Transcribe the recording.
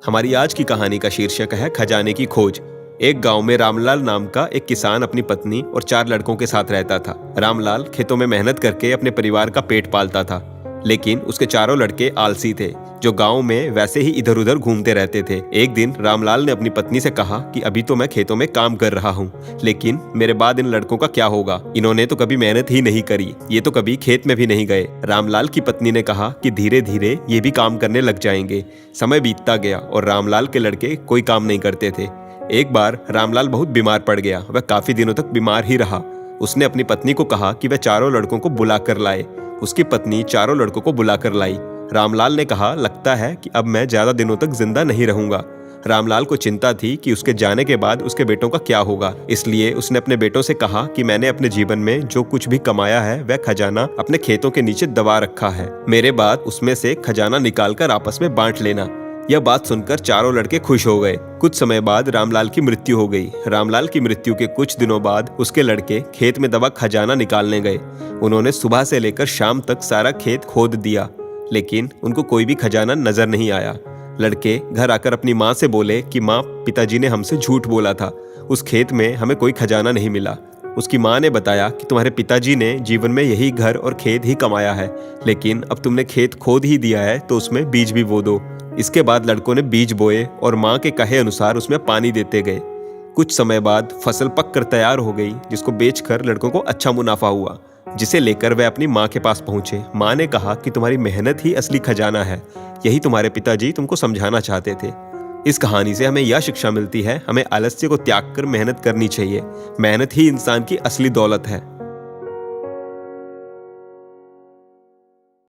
हमारी आज की कहानी का शीर्षक है खजाने की खोज। एक गांव में रामलाल नाम का एक किसान अपनी पत्नी और 4 लड़कों के साथ रहता था। रामलाल खेतों में मेहनत करके अपने परिवार का पेट पालता था, लेकिन उसके चारों लड़के आलसी थे, जो गांव में वैसे ही इधर उधर घूमते रहते थे। एक दिन रामलाल ने अपनी पत्नी से कहा कि अभी तो मैं खेतों में काम कर रहा हूँ, लेकिन मेरे बाद इन लड़कों का क्या होगा? इन्होंने तो कभी मेहनत ही नहीं करी, ये तो कभी खेत में भी नहीं गए। रामलाल की पत्नी ने कहा कि धीरे धीरे ये भी काम करने लग जाएंगे। समय बीतता गया और रामलाल के लड़के कोई काम नहीं करते थे। एक बार रामलाल बहुत बीमार पड़ गया। वह काफी दिनों तक बीमार ही रहा। उसने अपनी पत्नी को कहा कि वह चारों लड़कों को बुला कर लाए। उसकी पत्नी चारों लड़कों को बुलाकर लाई। रामलाल ने कहा, लगता है कि अब मैं ज्यादा दिनों तक जिंदा नहीं रहूंगा। रामलाल को चिंता थी कि उसके जाने के बाद उसके बेटों का क्या होगा, इसलिए उसने अपने बेटों से कहा कि मैंने अपने जीवन में जो कुछ भी कमाया है वह खजाना अपने खेतों के नीचे दबा रखा है। मेरे बाद उसमें से खजाना निकालकर आपस में बांट लेना। यह बात सुनकर चारों लड़के खुश हो गए। कुछ समय बाद रामलाल की मृत्यु हो गई। रामलाल की मृत्यु के कुछ दिनों बाद उसके लड़के खेत में दबा खजाना निकालने गए। उन्होंने सुबह से लेकर शाम तक सारा खेत खोद दिया, लेकिन उनको कोई भी खजाना नजर नहीं आया। लड़के घर आकर अपनी माँ से बोले कि माँ, पिताजी ने हमसे झूठ बोला था, उस खेत में हमें कोई खजाना नहीं मिला। उसकी माँ ने बताया कि तुम्हारे पिताजी ने जीवन में यही घर और खेत ही कमाया है, लेकिन अब तुमने खेत खोद ही दिया है तो उसमें बीज भी बो दो। इसके बाद लड़कों ने बीज बोए और माँ के कहे अनुसार उसमें पानी देते गए। कुछ समय बाद फसल पककर तैयार हो गई, जिसको बेचकर लड़कों को अच्छा मुनाफा हुआ, जिसे लेकर वे अपनी माँ के पास पहुंचे। माँ ने कहा कि तुम्हारी मेहनत ही असली खजाना है, यही तुम्हारे पिताजी तुमको समझाना चाहते थे। इस कहानी से हमें यह शिक्षा मिलती है, हमें आलस्य को त्याग कर मेहनत करनी चाहिए। मेहनत ही इंसान की असली दौलत है।